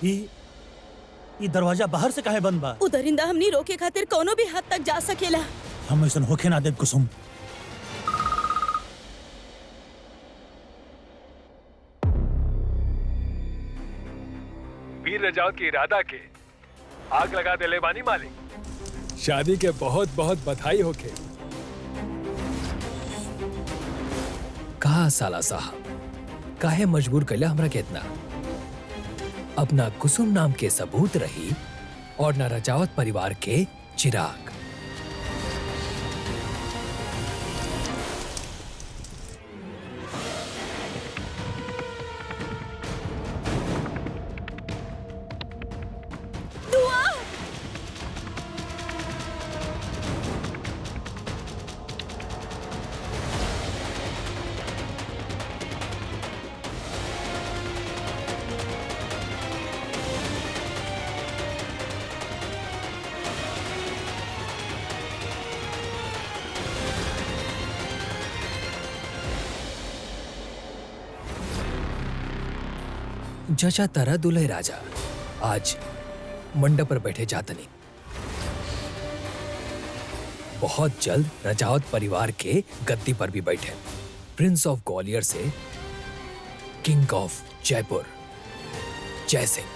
ये दरवाजा बाहर से काहे बंद बा? उदरिंदा हमनी रोके खातिर कोनो भी हद तक जा सकेला। हम ऐसा होखे ना देव कुसुम। वीर रजावत की इरादा के आग लगा देले बानी मालिक। शादी के बहुत बहुत बधाई होके। कहा साला साहब काहे मजबूर कैला हमरा के इतना? अपना कुसुम नाम के सबूत रही और न रजावत परिवार के चिराग। जचा तरह दुल्हे राजा आज मंडप पर बैठे जातनी। बहुत जल्द रजावत परिवार के गद्दी पर भी बैठे प्रिंस ऑफ ग्वालियर से किंग ऑफ जयपुर जय सिंह।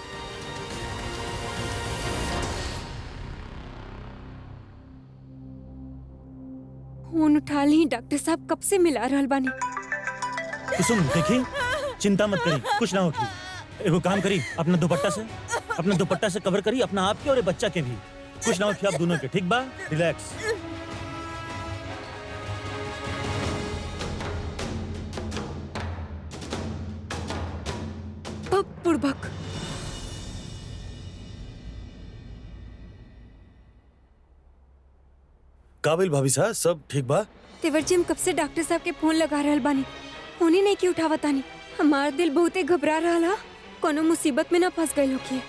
फोन उठा ली डॉक्टर साहब, कब से मिला रहल बानी। कुसुम देखी, चिंता मत करी, कुछ ना होगी। एगो काम करी, अपना दुपट्टा से कवर करी, अपना आप के और बच्चा के भी। कुछ ना होगी आप दोनों के, ठीक बा? रिलैक्स। बुड़बक काबिल भाभी साहब सब ठीक बा? तेवर जी हम कब से डॉक्टर साहब के फोन लगा रहल बानी, उन्हीं नहीं की उठावतानी। हमार दिल बहुते घबरा रहा, कोनो मुसीबत में ना फंस गए होखिए।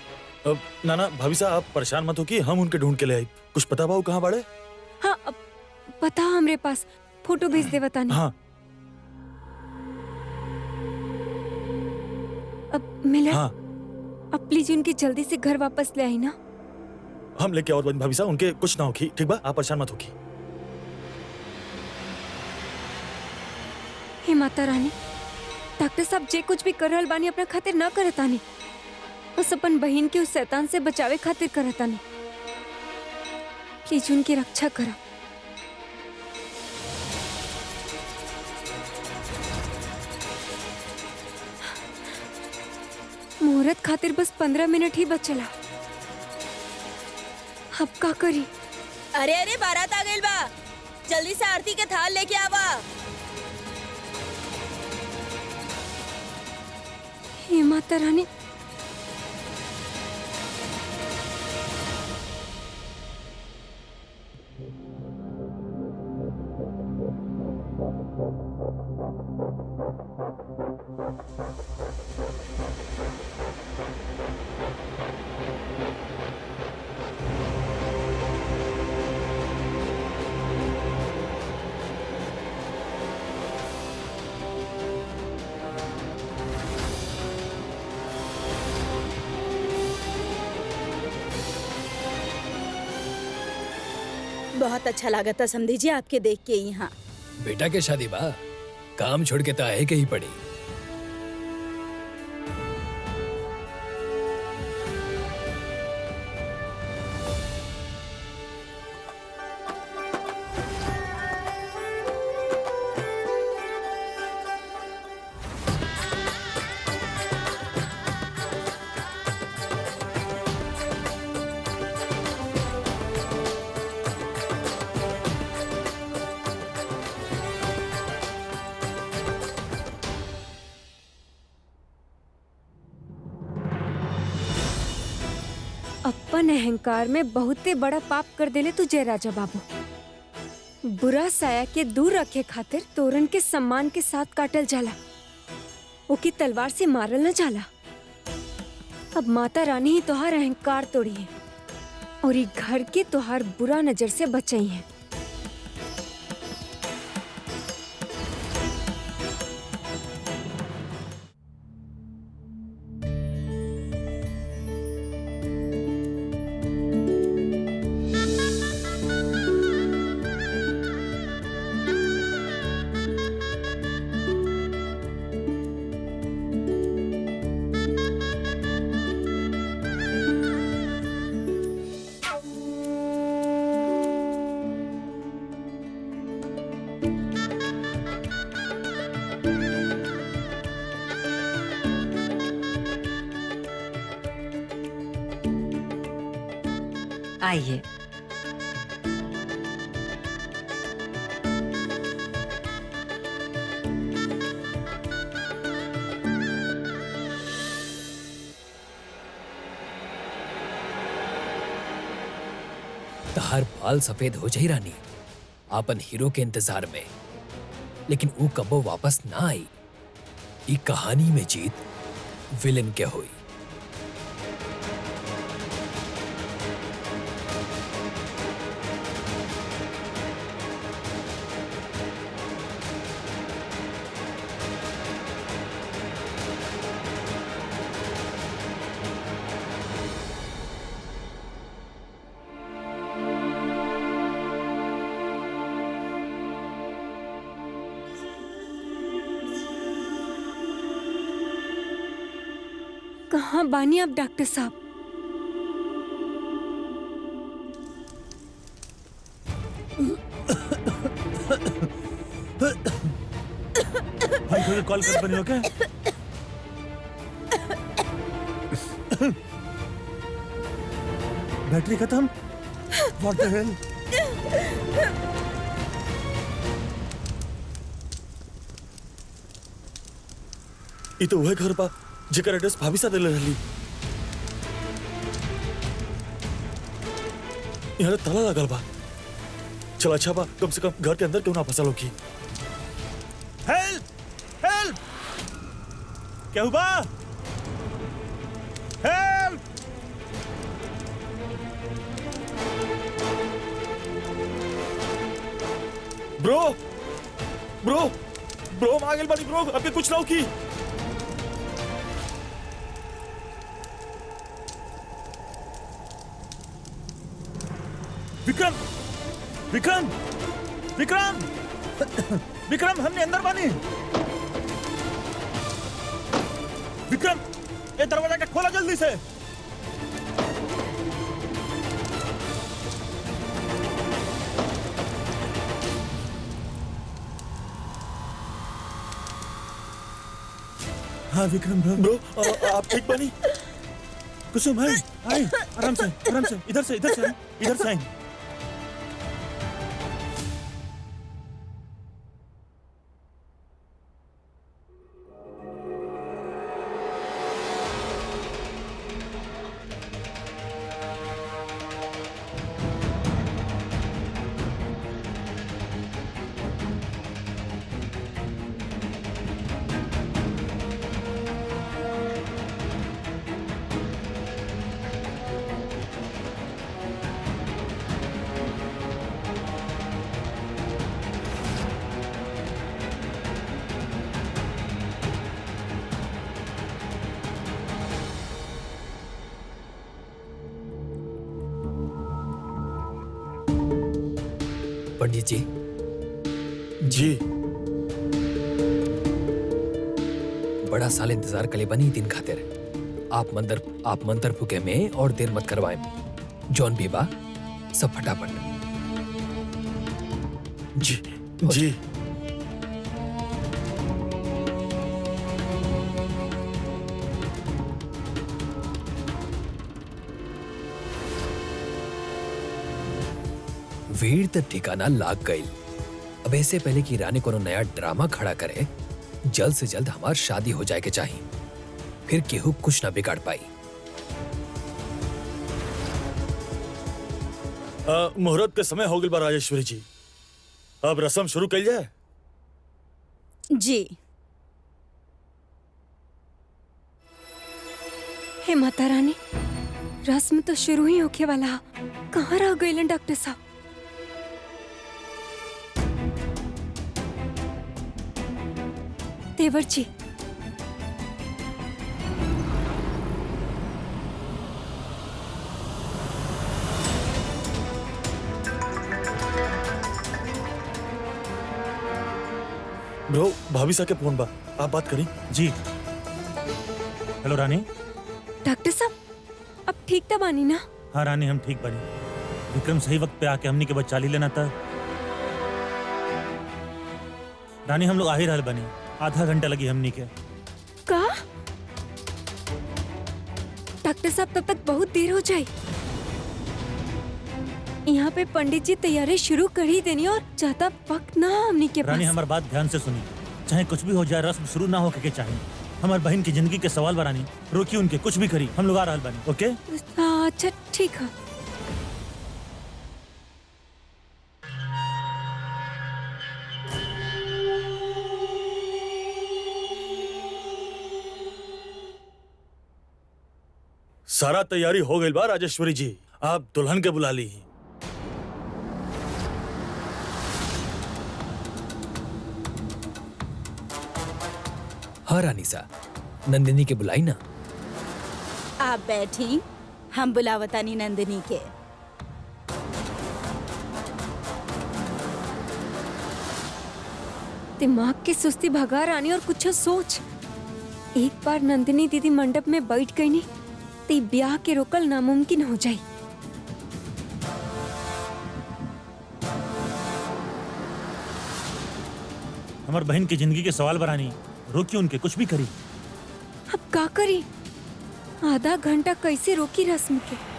अब नाना भाभी साहब आप परेशान मत हो कि हम उनके ढूंढ के ले आई। कुछ पता बा कहाँ बाड़े? हाँ अब पता हमरे पास, फोटो भेज दे बतानी। हाँ अब मिला। हाँ अब प्लीज उनकी जल्दी से घर वापस ले आई ना। हम लेके और भाभी साहब, उनके कुछ ना होगी, ठीक बा? आप परेशान मत होगी। हे माता रानी, डॉक्टर साहब जे कुछ भी कर रहल बानी अपना खातिर ना करतानी, बस अपन बहन के उस शैतान से बचावे खातिर करतानी। प्लीज उनकी रक्षा करो। मुहूर्त खातिर बस 15 मिनट ही बचला, अब का करी? अरे अरे बारात आ गइल बा, जल्दी से आरती के थाल लेके आवा। हे माता रानी, बहुत अच्छा लगा था समधी जी आपके देख के यहाँ। बेटा के शादी बा, काम छोड़ के तो आए के ही पड़ी। अपन अहंकार में बहुते बड़ा पाप कर देले तू जय राजा बाबू। बुरा साया के दूर रखे खातिर तोरण के सम्मान के साथ काटल जाला, ओकी तलवार से मारल न जाला। अब माता रानी ही तोहार अहंकार तोड़ी है और ये घर के तोहार बुरा नजर से बचाई है। आइए। तहार बाल सफेद हो जाई रानी आपन हीरो के इंतजार में, लेकिन वो कबो वापस ना आई। ई कहानी में जीत विलेन के हुई। कहाँ बानी आप डॉक्टर साहब? भाई थोड़ी कॉल कर बनी हो क्या? बैटरी खत्म? What the hell? ये तो वह घर बा जेकर एड्रेस भाभी सा देले रहली। यहाँ तो ताला लगल बा। चल अच्छा बा, कम से कम घर के अंदर क्यों ना फंसल होगी। हेल्प! हेल्प! क्या हुआ? हेल्प! ब्रो ब्रो ब्रो हम आ गए बानी ब्रो, अबे कुछ ना हो की। विक्रम! विक्रम! विक्रम! विक्रम हमने अंदर बानी। विक्रम ये दरवाजा का खोला जल्दी से। हाँ विक्रम ब्रो आप ठीक बनी? कुसुम है आए आराम से इधर से इधर से आए। पंडित जी जी बड़ा साल इंतजार कले बनी दिन खातिर। आप मंतर फूके में और देर मत करवाएं। जॉन भी बा सब फटाफट। जी जी वीर त ठिकाना लाग गई। अब ऐसे पहले कि रानी कोनो नया ड्रामा खड़ा करे, जल्द से जल्द हमार शादी हो जाए के चाहिए, फिर केहू कुछ ना बिगाड़ पाई। मुहूर्त के समय हो गई बा राजेश्वरी जी, अब रस्म शुरू कर जाए। जी हे माता रानी, रस्म तो शुरू ही होके वाला। कहाँ रह गए डॉक्टर साहब? देवर जी ब्रो भाभी सा के फोन बा, आप बात करी। जी हेलो रानी। डॉक्टर साहब अब ठीक तो बानी ना? हाँ रानी हम ठीक बनी। विक्रम सही वक्त पे आके हमनी के बच्चा ली लेना था। रानी हम लोग आ ही रहल बनी, आधा घंटा लगी हमनी के। का डॉक्टर साहब तब तक बहुत देर हो जाए। यहाँ पे पंडित जी तैयारी शुरू कर ही देनी और ज्यादा वक्त ना हमनी के रानी पास। हमारी बात ध्यान से सुनी, चाहे कुछ भी हो जाए रस्म शुरू ना होके के चाहे। हमारी बहन की जिंदगी के सवाल बा रानी, रोकी उनके, कुछ भी करी, हम लोग आ रहल बानी। ओके हाँ, अच्छा ठीक है। सारा तैयारी हो गई बा राजेश्वरी जी, आप दुल्हन के बुला ली। हाँ रानी सा, नंदिनी के बुलाई ना। आप बैठी, हम बुलावतानी नंदिनी के। दिमाग की सुस्ती भगा रानी और कुछ सोच। एक बार नंदिनी दीदी मंडप में बैठ गई नी तो ब्याह के रोकल नामुमकिन हो जाई। हमारी बहन की जिंदगी के सवाल बा रानी, रोकी उनके, कुछ भी करी। अब का करी? आधा घंटा कैसे रोकी रस्म के?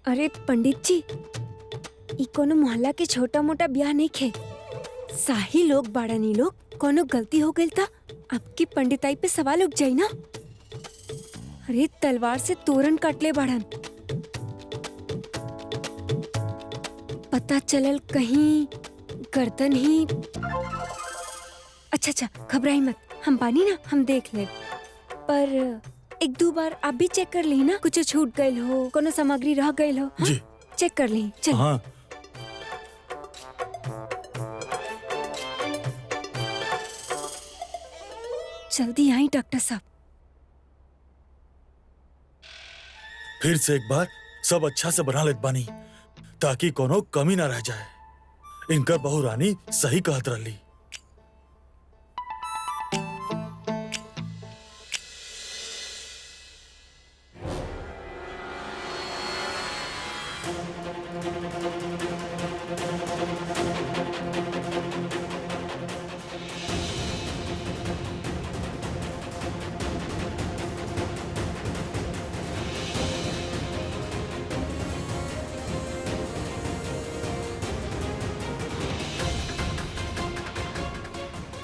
अरे पंडित जी, ई कोनो मोहल्ला के छोटा मोटा ब्याह नहीं खे। शाही लोग बाड़नी लोग, कोनो गलती हो गई था आपकी पंडिताई पे सवाल उठ जाई ना। अरे तलवार से तोरण काटले बाड़न, पता चलल कहीं गर्दन ही। अच्छा अच्छा, घबराई मत, हम बानी ना, हम देख ले। पर एक दो बार आप भी चेक कर ली ना, कुछ छूट गई हो, कोनो सामग्री रह गई हो। हाँ? जी चेक कर ली। चल हाँ। जल्दी आई डॉक्टर साहब। फिर से एक बार सब अच्छा से बना लेत बानी ताकि कोनो कमी ना रह जाए। इनकर बहू रानी सही कहत रही।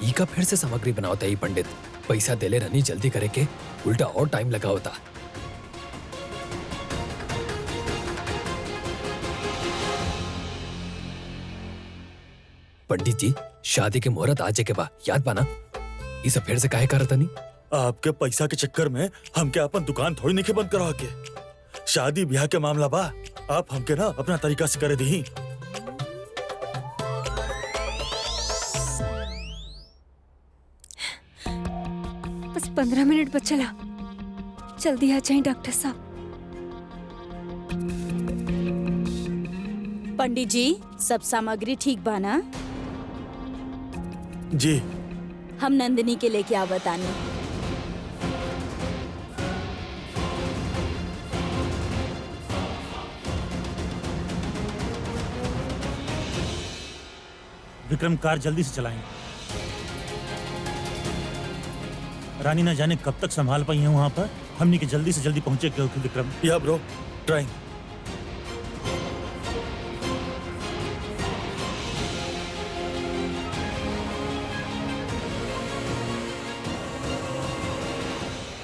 ई का फिर से सामग्री बनावता ही पंडित। पैसा देले रहनी जल्दी करे के, उल्टा और टाइम लगा होता। पंडित जी, शादी के मुहूर्त आजे के बा, याद बाना? ई सब फिर से काहे करत नहीं? आपके पैसा के चक्कर में हमके अपन दुकान थोड़ी नहीं बंद करवा के। शादी ब्याह के मामला बा, आप हमके ना अपना तरीका से करे दी। बस 15 मिनट बचला, जल्दी आ जाए डॉक्टर साहब। पंडित जी, सब सामग्री ठीक बा ना? जी हम नंदिनी के लेके आवतानी। विक्रम, कार जल्दी से चलाएं। रानी ना जाने कब तक संभाल पाई है वहां पर। हमनी के जल्दी से जल्दी पहुंचे क्योंकि विक्रम। या ब्रो, ट्राइंग।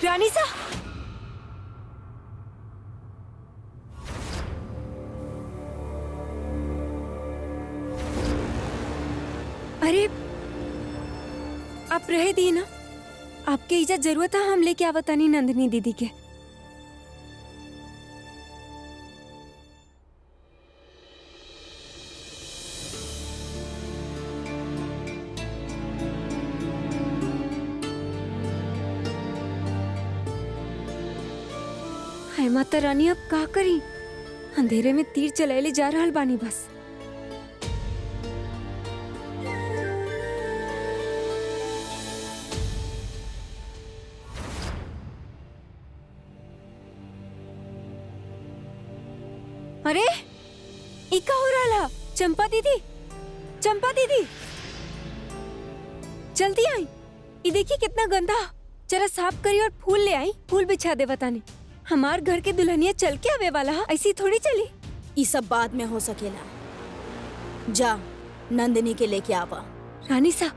रानी सा, अरे आप रह दी ना, आपके इजाजत जरूरत है, हम लेके आवतानी नंदिनी दीदी के। हाय माता रानी, अब का करी? अंधेरे में तीर चलाइले जा रहल बानी बस। अरे ई का हो रहा? चंपा दीदी, चंपा दीदी, जल्दी आई। ये देखिए कितना गंदा, जरा साफ करी और फूल ले आई, फूल बिछा दे। बताने हमार घर के दुल्हनिया चल के आवे वाला है, ऐसी थोड़ी चली। ये सब बाद में हो सकेला। जा नंदिनी के लेके आवा। रानी सा,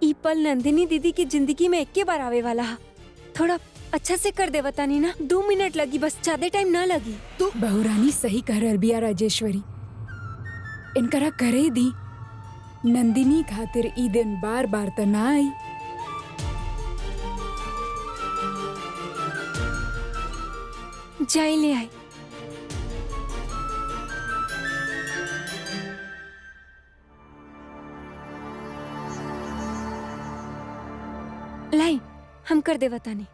ई पल नंदिनी दीदी की जिंदगी में एक के बार आवे वाला है। थोड़ा अच्छा से कर दे बतानी ना, 2 मिनट लगी बस, ज्यादा टाइम ना लगी। तू बहुरानी सही कह रहल बिया राजेश्वरी। इनकरा करे दी, नंदिनी खातिर ई दिन बार बार त ना आई। जाई ले आई। लाई, हम कर दे बतानी।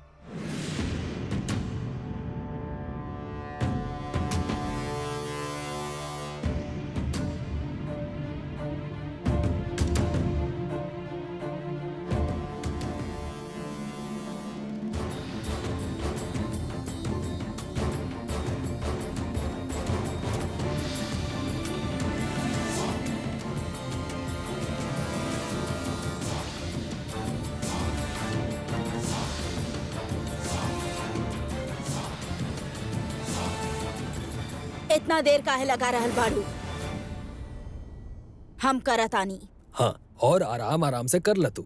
इतना देर काहे लगा रहल बाड़ू? हम करत आनी। हाँ, और आराम आराम से कर ल तू।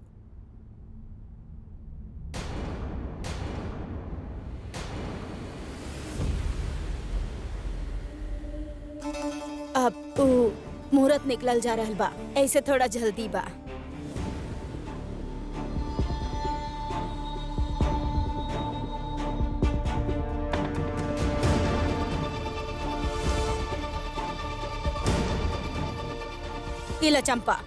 अब मुहूर्त निकलल जा रहल बा, ऐसे थोड़ा जल्दी बा। इला चंपा,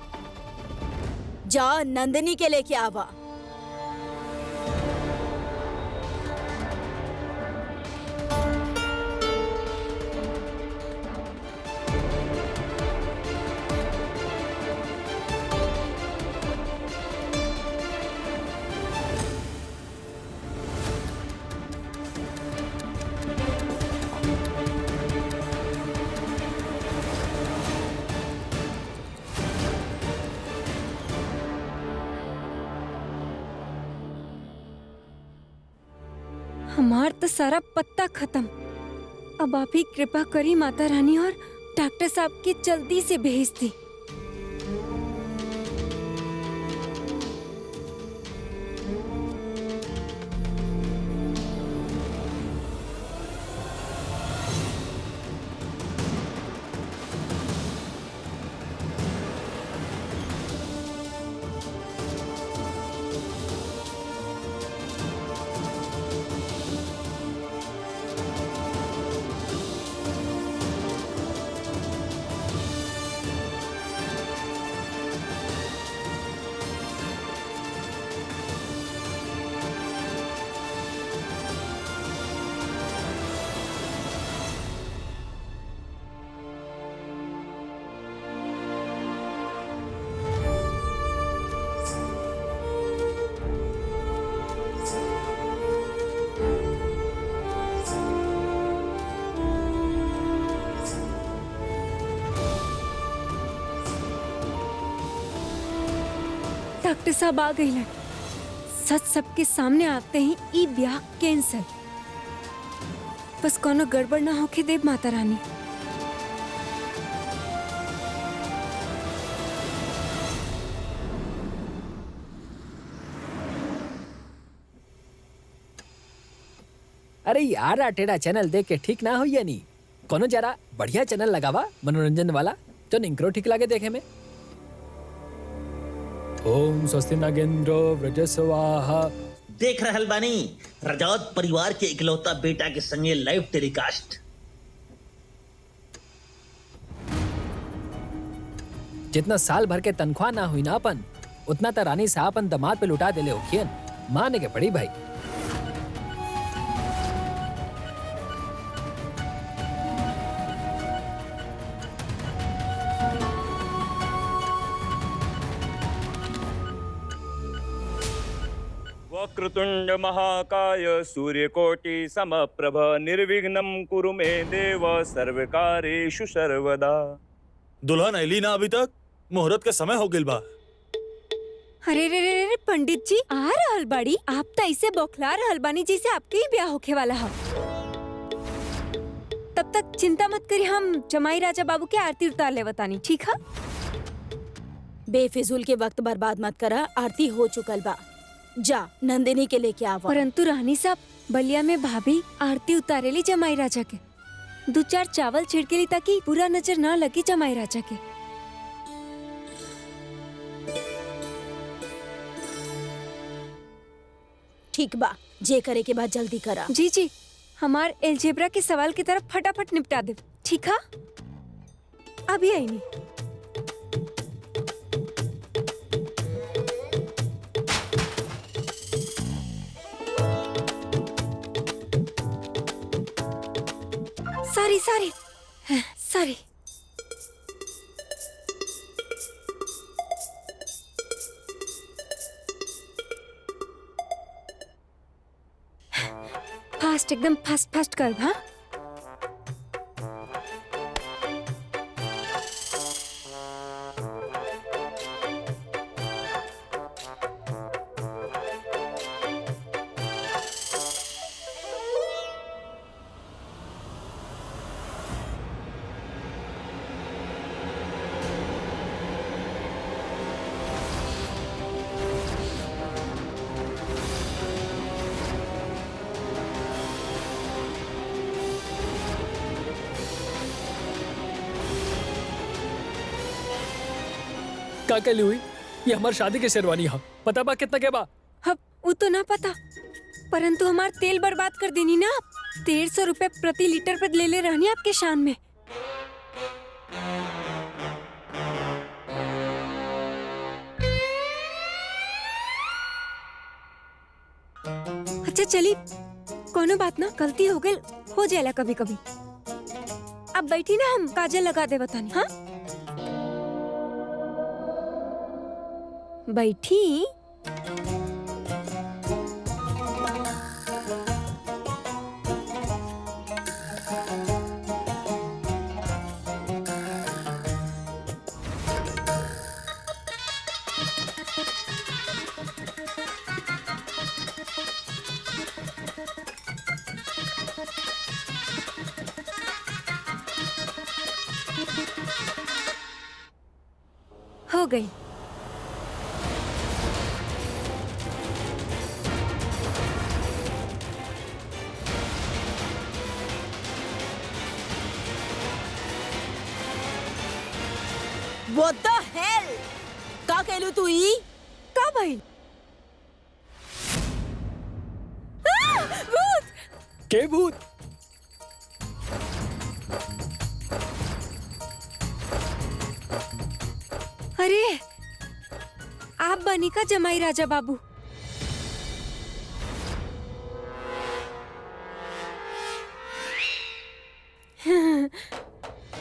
जा नंदिनी के लेके आवा। हमार तो सारा पत्ता खत्म। अब आप ही कृपा करी माता रानी और डॉक्टर साहब की जल्दी से भेज दी। डॉक्टर साहब आ गई। सच सबके सामने आते ही ई ब्याह कैंसल। बस कोनो गड़बड़ ना होके देव माता रानी। अरे यार, टेढ़ा चैनल देख के ठीक ना हो या नहीं? कोनो जरा बढ़िया चैनल लगावा मनोरंजन वाला, जो निंकरो ठीक लागे देखे में। ओम स्वस्ति नागेंद्रो व्रजस्वाहा। देख रहल बानी रजौत परिवार के इकलौता बेटा के संगे लाइव टेलीकास्ट। जितना साल भर के तनख्वाह ना हुई ना अपन, उतना तो रानी साहब अपन दामाद पे लुटा देले होखियन। माने के पड़ी भाई। वक्रतुंड महाकाय सूर्यकोटि समप्रभ निर्विघ्नं कुरु मे देव सर्वकारेषु सर्वदा। दुल्हन ऐली ना अभी तक? मुहूर्त के समय हो गिल बा। अरे रे रे रे पंडित जी आ रहल बाड़ी, आप तो ऐसे बौखला रहल बानी जैसे आपके ही ब्याह होखे वाला है। तब तक चिंता मत करी, हम जमाई राजा बाबू के आरती उतार ले बतानी, ठीक है? बेफिजूल के वक्त बर्बाद मत करा, आरती हो चुकल बा। जा नंदिनी के लेके आवा। परंतु रानी साहब, बलिया में भाभी आरती उतारेली जमाई राजा के। 2-4 चावल छिड़केली ताकि पूरा नजर ना लगी जमाई राजा के। ठीक बा, जे करे के बाद जल्दी करा। जी जी, हमार एलजेब्रा के सवाल की तरफ फटाफट निपटा दे, ठीक है? अभी आई नहीं। सॉरी। फास्ट, एकदम फास्ट कर। हाँ का कली हुई? ये हमार शादी के शेरवानी है, पता बा कितना के बा? अब वो तो ना पता, परंतु हमार तेल बर्बाद कर देनी ना आप। 150 रुपए प्रति लीटर पे ले ले रहनी आपके शान में। अच्छा चली, कोनो बात ना, गलती हो गई, हो जाएगा कभी कभी। अब बैठी ना, हम काजल लगा दे बतानी। हाँ बैठी। हो गई। What the hell? का कहलू तू ई? का भाई? भूत! के भूत? अरे आप बनी का जमाई राजा बाबू?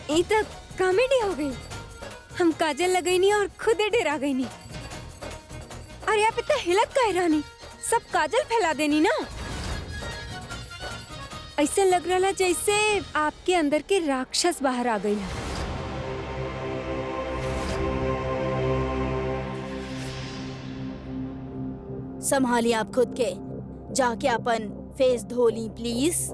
ये तो कॉमेडी हो गई। हम काजल लगाई नहीं और खुद ही डरा गई नहीं। अरे आप इतना हिलत काहे रहनी? सब काजल फैला देनी ना। ऐसा लग रहा जैसे आपके अंदर के राक्षस बाहर आ गई है। संभालिए आप खुद के, जाके अपन फेस धो ली प्लीज।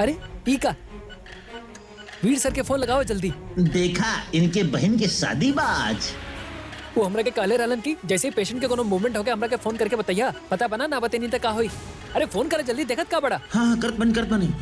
अरे टीका, वीर सर के फोन लगाओ जल्दी। देखा, इनके बहन की शादी बा आज। वो हमरा के काले रहलन की जैसे ही पेशेंट के कोनो मूवमेंट हो गया हमरा के फोन करके बताइया, पता बना ना बते नहीं तो का होई। अरे फोन करे जल्दी, देखत का बड़ा। हाँ हाँ, करत बनी।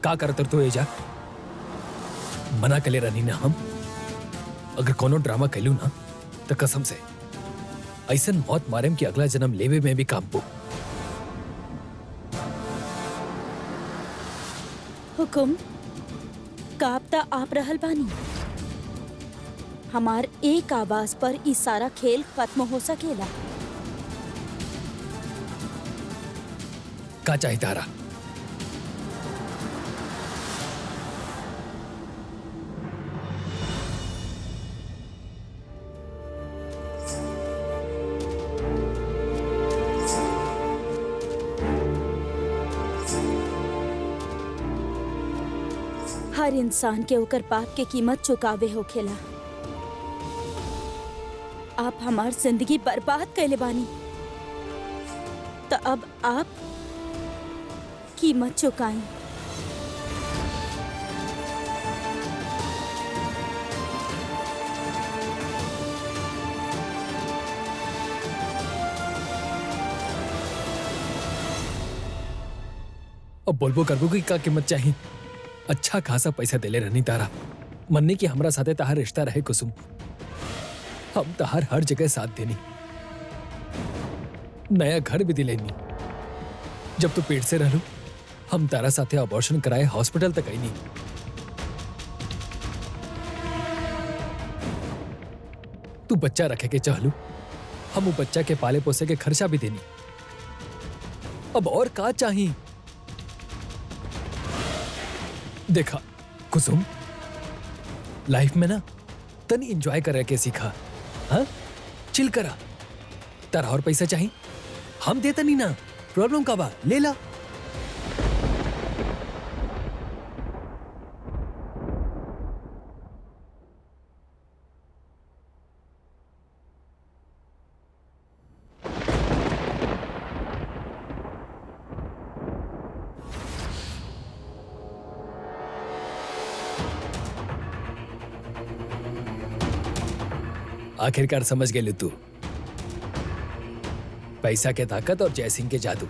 का करतर तो एजा मना कले रहनी ना हम। अगर कोनो ड्रामा कैलू ना तो कसम से ऐसन मौत मारेम कि अगला जन्म लेवे में भी काम पो। हुकुम कापता आप रहल बानी। हमार एक आवाज पर ई सारा खेल खत्म हो सकेला। का चाही तारा? हर इंसान के ओकर पाप के कीमत चुकावे होखेला। आप हमार जिंदगी बर्बाद कैले बानी, तो अब आप कीमत चुकाएं। अब बोलबो करबो की का कीमत चाहिए? अच्छा खासा पैसा देले रहनी तारा, मन्ने की हमरा साथे तहार रिश्ता रहे कुसुम। हम तहार हर जगह साथ देनी, नया घर भी दिलेनी। जब तू पेट से रहलू हम तारा साथे अबॉर्शन कराए हॉस्पिटल तक आई नहीं। तू बच्चा रखे के चाहलू, हम वो बच्चा के पाले पोसे के खर्चा भी देनी। अब और का चाहिए? देखा कुसुम, लाइफ में ना तनी एंजॉय कर के सीखा। हाँ, चिल करा। तारा और पैसा चाहिए हम देता नहीं ना, प्रॉब्लम का बा ले ला। आखिरकार समझ गए तू पैसा के ताकत और जयसिंह के जादू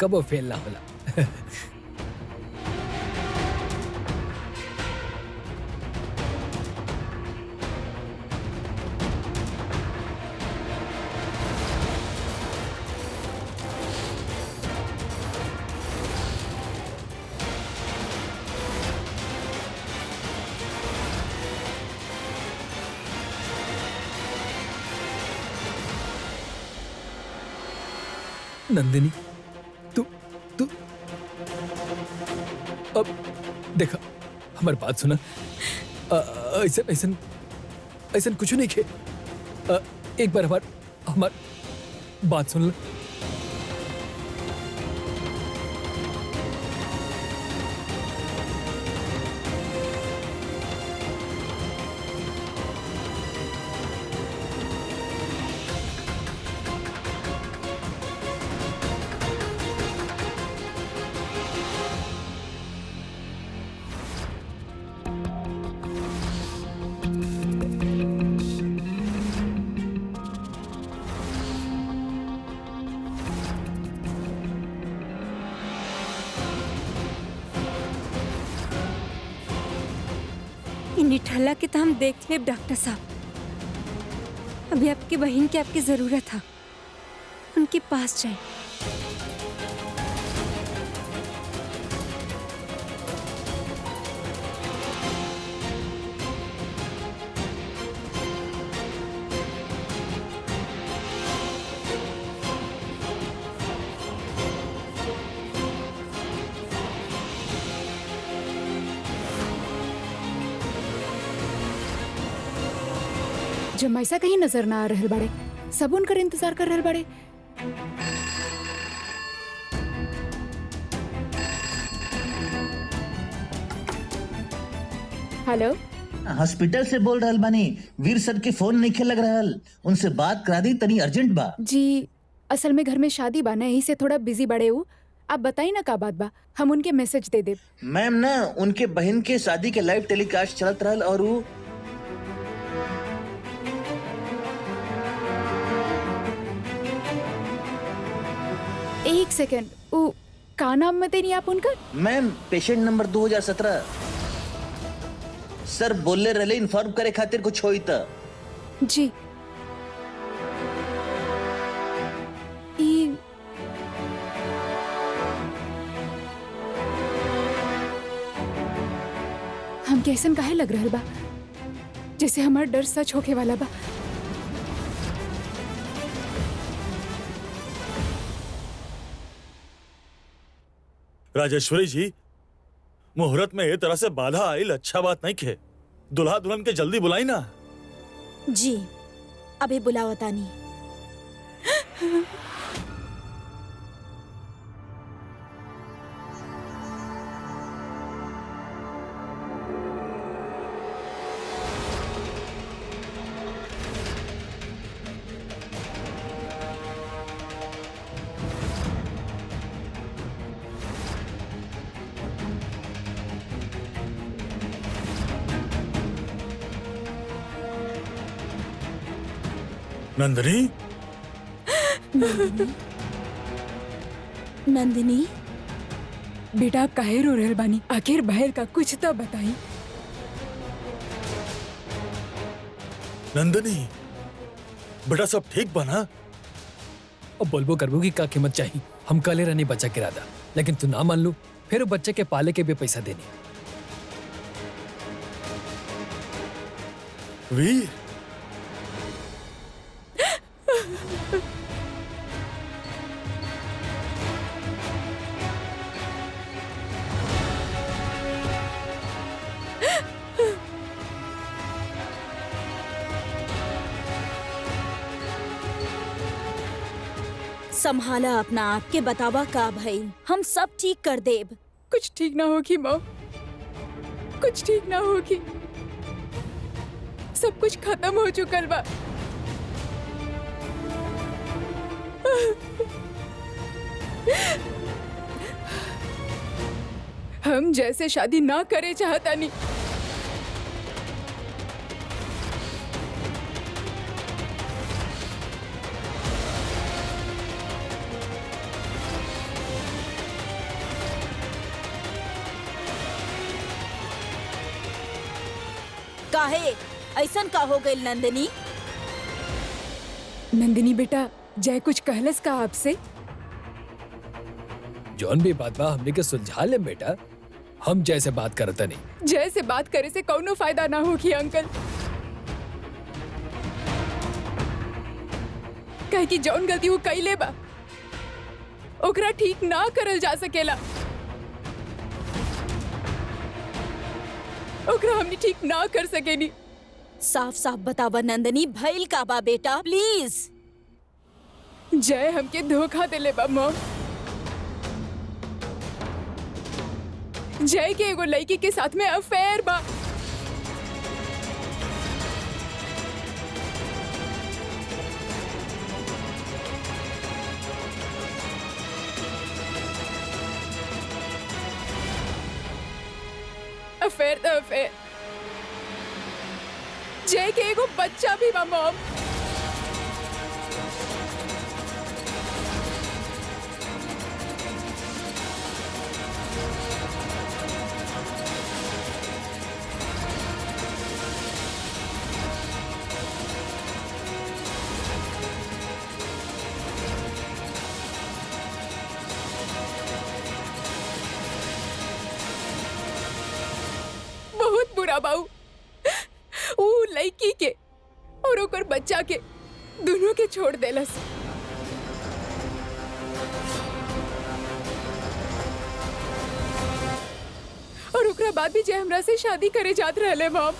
कब वो फेल ना होला। नंदिनी तू तू अब देखा हमारी बात सुना। ऐसा ऐसा ऐसा कुछ नहीं खे। एक बार हमार बात सुन लो। इन निठल्ला के तो हम देख ले डॉक्टर साहब। अभी आपकी बहन की आपकी जरूरत है, उनके पास जाए। जमाइसा कहीं नजर ना आ रहल बाड़े, सब उनकर इंतजार कर रहल बाड़े। हेलो, हॉस्पिटल से बोल रहल बानी। वीर सर के फोन नहीं लग रहल, उनसे बात करा दी, तनी अर्जेंट बा। जी असल में घर में शादी बा ना, यही से थोड़ा बिजी बड़े हूँ। आप बताई ना का बात बा, हम उनके मैसेज दे दे। मैम ना उनके बहन के शादी के लाइव टेलीकास्ट चलत रहल और वो एक सेकेंड, वो का नाम मत नहीं आप उनका? मैम पेशेंट नंबर 2017 सर बोले रहले इन्फॉर्म करे खातिर कुछ होई त। जी ई हम कैसन काहे लग रहल बा, जैसे हमार डर सच होके वाला बा। राजेश्वरी जी, मुहूर्त में ये तरह से बाधा आइल अच्छा बात नहीं खे। दुल्हा दुल्हन के जल्दी बुलाई ना। जी अभी बुलावतानी। नंदिनी, नंदिनी बेटा आप काहे रो रहल बानी? आखिर बाहर का कुछ तो बताई। नंदिनी बेटा सब ठीक बना? अब बोलबो करबो की का कीमत चाहिए। हम काले रानी बच्चा गिरा दा, लेकिन तू ना मान लू, फिर बच्चे के पाले के भी पैसा देनी। वीर, संभाला अपना आप के बतावा का भाई, हम सब ठीक कर देब। कुछ ठीक ना होगी माँ, कुछ ठीक ना होगी। सब कुछ खत्म हो चुकल बा। हम जैसे शादी ना करे चाहता नहीं। काहे ऐसन का हो गई नंदिनी? नंदिनी बेटा, जय कुछ कहलस का आपसे? जौन भी बात बा हमने के सुलझा ले बेटा, हम जैसे बात करता नहीं। जय से बात करे से कौनो फायदा ना होगी अंकल, कहे कि जौन गलती वो कइले बा ओकरा ठीक ना करल जा सकेला। ओकरा हमनी ठीक ना कर सकेनी। साफ साफ बतावा नंदिनी, भइल का बा बेटा प्लीज। जय हमके धोखा देले बा मॉम। जय के एगो लड़की के साथ में अफेयर बा। अफेयर तो अफेयर। जय के एगो बच्चा भी बा मॉम। ओकरा बाऊ ऊ लड़की के और ओकर बच्चा के दोनों के छोड़ देलस। और ओकरा बाद भी जे हमरा से शादी करे जात रहले मॉम।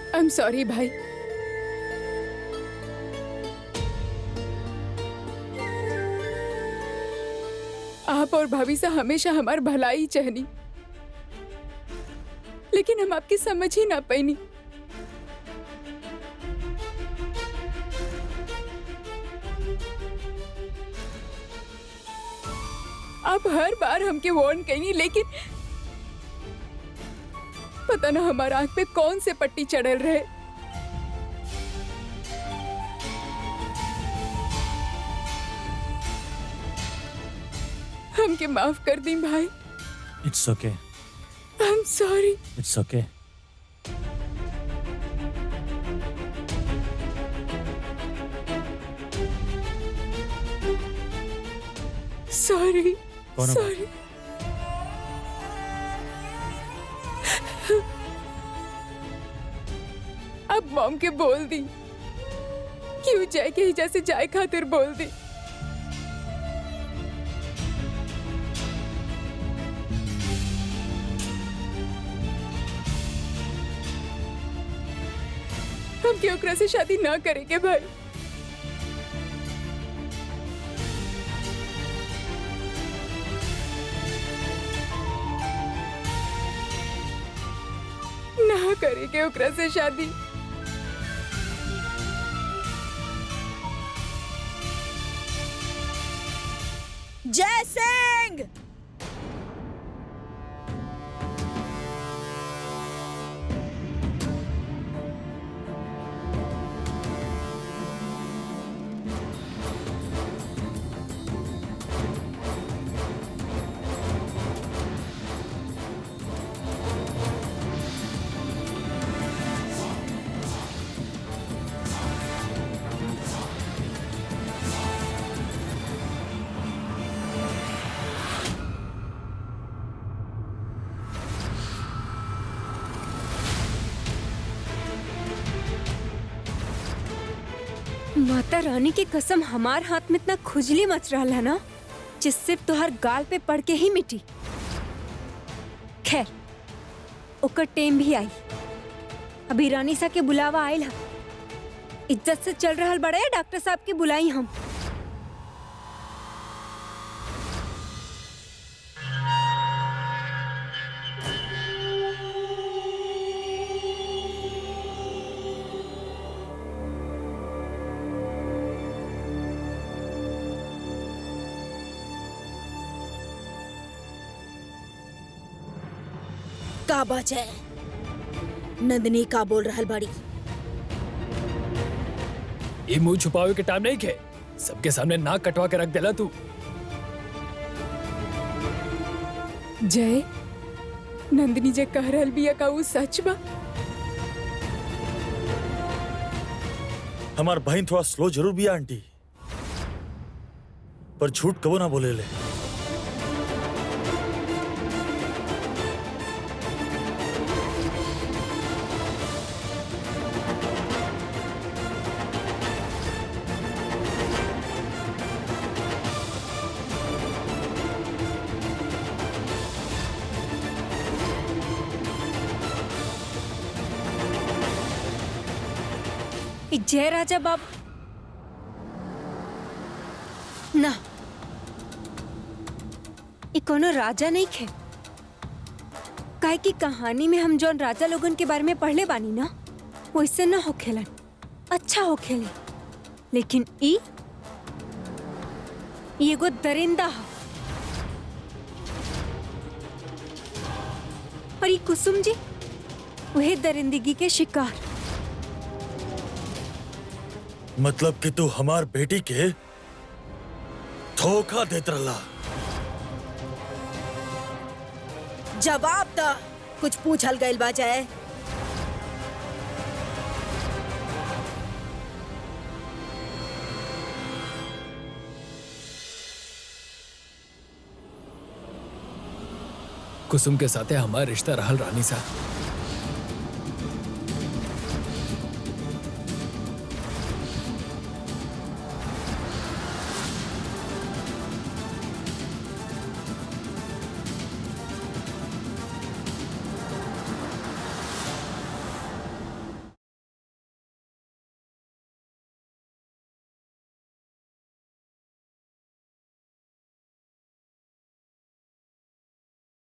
आई एम सॉरी भाई। आप और भाभी से हमेशा हमार भलाई चाहनी, लेकिन हम आपकी समझ ही ना पाईनी। आप हर बार हमके वार्न कहीं, लेकिन पता ना हमारा आंख पे कौन से पट्टी चढ़ल रहे। हमके माफ कर दी भाई। It's okay. I am sorry. It's okay. Sorry कौन है? सॉरी। अब मॉम के बोल दी क्यों जाए के हिजा से जाए खातिर बोल दी। हम क्यों ओकरा से शादी ना करेंगे भाई। ना करेंगे ओकरा से शादी। जय सिंह। माता रानी की कसम, हमार हाथ में इतना खुजली मच रहा है ना, जिससे तुहार गाल पे पड़ के ही मिटी। खैर, ओकर टेम भी आई। अभी रानी सा के बुलावा आयल है। इज्जत से चल रहा बड़े डॉक्टर साहब की बुलाई हम। का बात है? नंदिनी का बोल रहल बड़ी। ये मुंह छुपावे के टाइम नहीं खे। सबके सामने नाक कटवा के रख देला तू। जय, नंदिनी जे कह रहल बिया का वो सच बा? हमार बहन थोड़ा स्लो जरूर भी आंटी, पर झूठ कबो ना बोले ले। जय राजा बाबू ना, ये कोनो राजा नहीं खे। काहे की कहानी में हम जौन राजा लोगन के बारे में पढ़ले बानी ना, वैसे ना हो खेलन, अच्छा हो खेले। लेकिन ये एगो दरिंदा है। और ये कुसुम जी वही दरिंदगी के शिकार। मतलब कि तू हमार बेटी के धोखा देत रहा। जवाब दा, कुछ पूछल गइल बा जाए। कुसुम के साथे हमार रिश्ता रहल रानी सा।